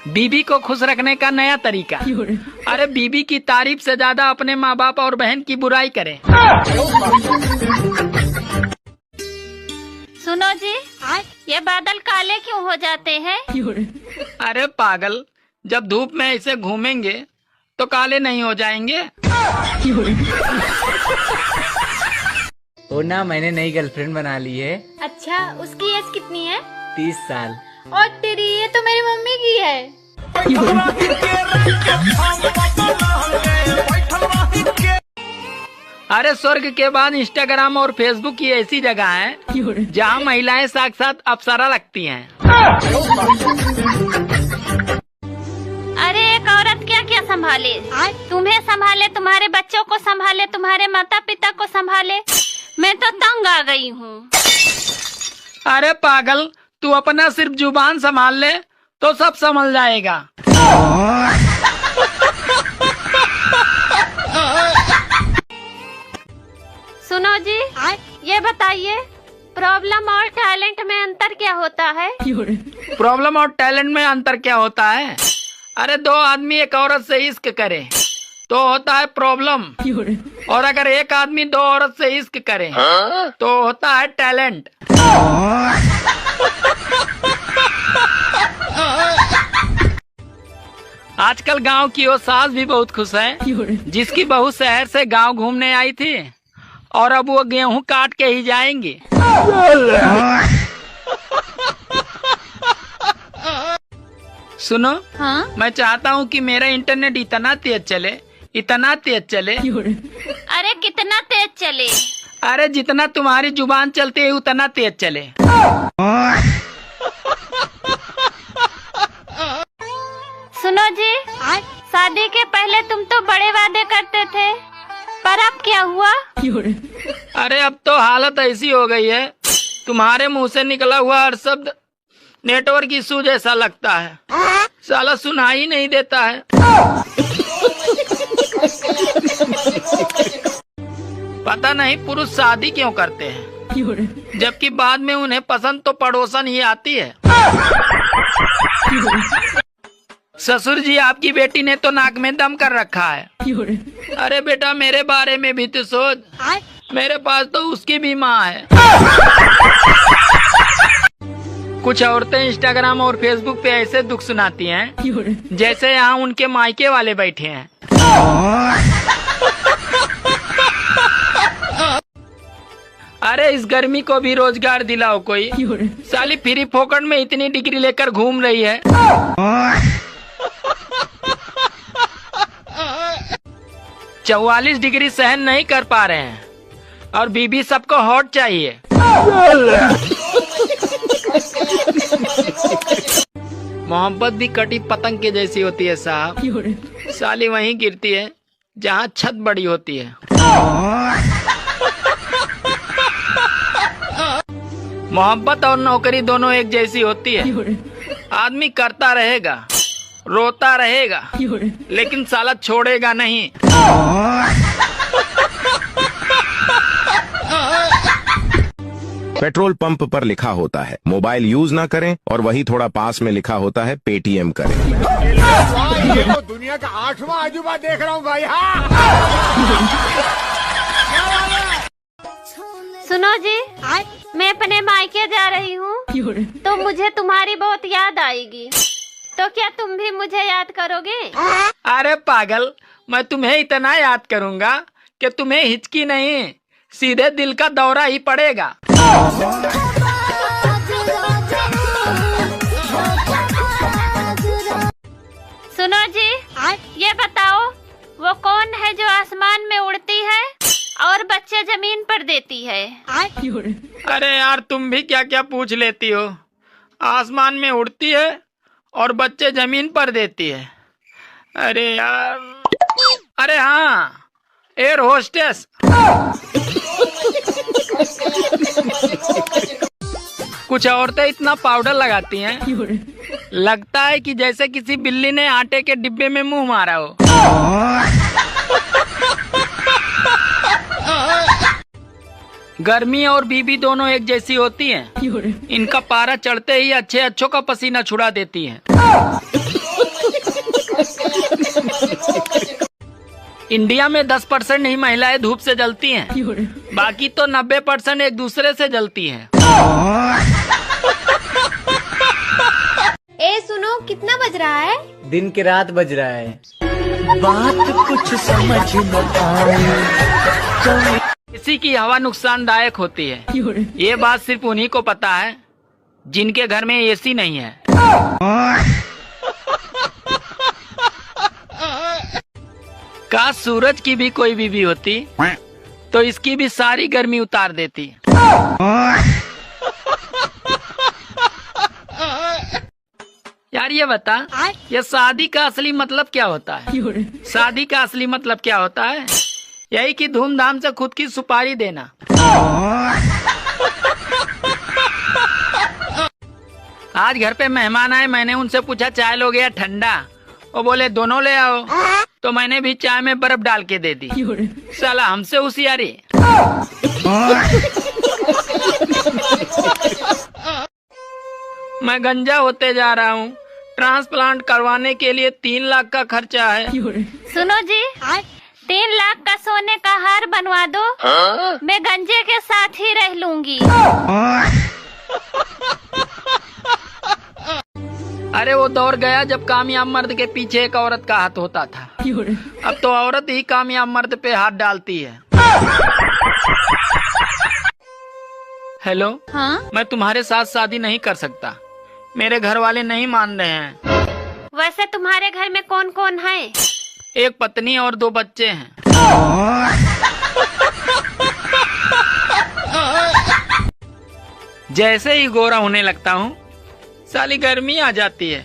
बीबी को खुश रखने का नया तरीका। अरे बीबी की तारीफ से ज्यादा अपने माँ बाप और बहन की बुराई करें। सुनो जी, ये बादल काले क्यों हो जाते हैं? अरे पागल, जब धूप में ऐसे घूमेंगे तो काले नहीं हो जाएंगे। ओ ना, मैंने नई गर्लफ्रेंड बना ली है। अच्छा, उसकी एज कितनी है? 30 साल। और तेरी, ये तो मेरी मम्मी की है। अरे स्वर्ग के बाद इंस्टाग्राम और फेसबुक की ऐसी जगह है जहाँ महिलाएं साक्षात अप्सरा लगती हैं। अरे एक औरत क्या क्या संभाले, तुम्हें संभाले, तुम्हारे बच्चों को संभाले, तुम्हारे माता पिता को संभाले। मैं तो तंग आ गई हूँ। अरे पागल, तू अपना सिर्फ जुबान संभाल ले तो सब संभल जाएगा। सुनो जी, ये बताइए, प्रॉब्लम और टैलेंट में अंतर क्या होता है? प्रॉब्लम और टैलेंट में अंतर क्या होता है? अरे दो आदमी एक औरत से इश्क करे तो होता है प्रॉब्लम, और अगर एक आदमी दो औरत से इश्क करे तो होता है टैलेंट। आजकल गांव की वो सास भी बहुत खुश है जिसकी बहू शहर से गांव घूमने आई थी और अब वो गेहूं काट के ही जाएंगे। सुनो, हाँ? मैं चाहता हूँ कि मेरा इंटरनेट इतना तेज चले, इतना तेज चले। अरे कितना तेज चले? अरे जितना तुम्हारी जुबान चलती है उतना तेज चले। सुनो जी, शादी के पहले तुम तो बड़े वादे करते थे, पर अब क्या हुआ? अरे अब तो हालत ऐसी हो गई है, तुम्हारे मुंह से निकला हुआ हर शब्द नेटवर्क इशू जैसा लगता है, साला सुनाई नहीं देता है। पता नहीं पुरुष शादी क्यों करते हैं, जबकि बाद में उन्हें पसंद तो पड़ोसन ही आती है। ससुर जी, आपकी बेटी ने तो नाक में दम कर रखा है। अरे बेटा, मेरे बारे में भी तो सोच, मेरे पास तो उसकी भी माँ है। कुछ औरतें इंस्टाग्राम और फेसबुक पे ऐसे दुख सुनाती हैं जैसे यहाँ उनके मायके वाले बैठे हैं। अरे इस गर्मी को भी रोजगार दिलाओ कोई, साली फ्री फोकट में इतनी डिग्री लेकर घूम रही है। 44 डिग्री सहन नहीं कर पा रहे हैं और बीबी सबको हॉट चाहिए। मोहब्बत भी कटी पतंग के जैसी होती है साहब, साली वहीं गिरती है जहाँ छत बड़ी होती है। मोहब्बत और नौकरी दोनों एक जैसी होती है, आदमी करता रहेगा, रोता रहेगा, लेकिन साला छोड़ेगा नहीं। पेट्रोल पंप पर लिखा होता है मोबाइल यूज ना करें, और वही थोड़ा पास में लिखा होता है पेटीएम करें। ये तो दुनिया का 8वां अजूबा देख रहा हूँ भाई। सुनो जी, मैं अपने मायके जा रही हूँ तो मुझे तुम्हारी बहुत याद आएगी, तो क्या तुम भी मुझे याद करोगे? अरे पागल, मैं तुम्हें इतना याद करूंगा कि तुम्हें हिचकी नहीं, सीधे दिल का दौरा ही पड़ेगा। सुनो जी, ये बताओ, वो कौन है जो आसमान में उड़ती है और बच्चे जमीन पर देती है? अरे यार, तुम भी क्या क्या पूछ लेती हो। आसमान में उड़ती है और बच्चे जमीन पर देती है। अरे यार, अरे हाँ, एयर होस्टेस। कुछ औरतें इतना पाउडर लगाती हैं, लगता है कि जैसे किसी बिल्ली ने आटे के डिब्बे में मुंह मारा हो। गर्मी और बीबी दोनों एक जैसी होती हैं। इनका पारा चढ़ते ही अच्छे अच्छों का पसीना छुड़ा देती हैं। इंडिया में 10% ही महिलाएं धूप से जलती हैं, बाकी तो 90% एक दूसरे से जलती हैं। ए सुनो, कितना बज रहा है? दिन की रात बज रहा है। बात कुछ समझ न आए। किसी की हवा नुकसानदायक होती है, ये बात सिर्फ उन्हीं को पता है जिनके घर में एसी नहीं है। काश सूरज की भी कोई बीवी होती तो इसकी भी सारी गर्मी उतार देती। यार ये बता, ये शादी का असली मतलब क्या होता है? शादी का असली मतलब क्या होता है? यही कि धूमधाम से खुद की सुपारी देना। आज घर पे मेहमान आए, मैंने उनसे पूछा चाय लोगे या ठंडा? वो बोले दोनों ले आओ, तो मैंने भी चाय में बर्फ डाल के दे दी। साला हमसे होशियारी। मैं गंजा होते जा रहा हूँ, ट्रांसप्लांट करवाने के लिए 3 लाख का खर्चा है। सुनो जी, 3 लाख का सोने का हार बनवा दो, मैं गंजे के साथ ही रह लूंगी। अरे वो दौर गया जब कामयाब मर्द के पीछे एक औरत का हाथ होता था। अब तो औरत ही कामयाब मर्द पे हाथ डालती है। हेलो, हाँ? मैं तुम्हारे साथ शादी नहीं कर सकता, मेरे घर वाले नहीं मान रहे हैं। वैसे तुम्हारे घर में कौन कौन है? एक पत्नी और 2 बच्चे हैं। जैसे ही गोरा होने लगता हूँ, साली गर्मी आ जाती है।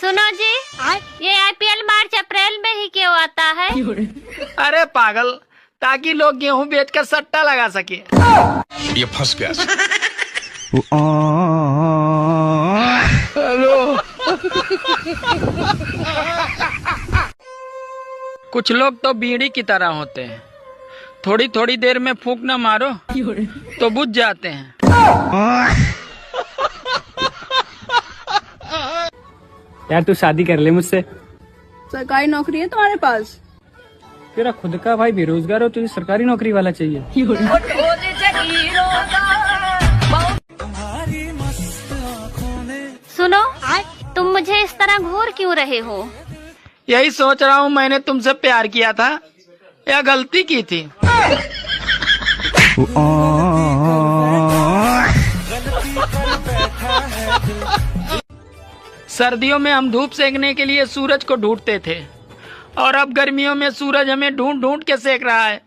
सुनो जी, ये IPL मार्च अप्रैल में ही क्यों आता है? अरे पागल, ताकि लोग गेहूं बेचकर सट्टा लगा सके। ये फंस गया। हेलो। कुछ लोग तो बीड़ी की तरह होते हैं, थोड़ी थोड़ी देर में फूंक न मारो तो बुझ जाते हैं। यार तू शादी कर ले मुझसे। सरकारी नौकरी है तुम्हारे पास? तेरा खुद का भाई बेरोजगार हो, तुझे सरकारी नौकरी वाला चाहिए। सुनो, तुम मुझे इस तरह घूर क्यों रहे हो? यही सोच रहा हूँ, मैंने तुमसे प्यार किया था या गलती की थी? सर्दियों में हम धूप सेकने के लिए सूरज को ढूंढते थे, और अब गर्मियों में सूरज हमें ढूंढ ढूंढ के सेक रहा है।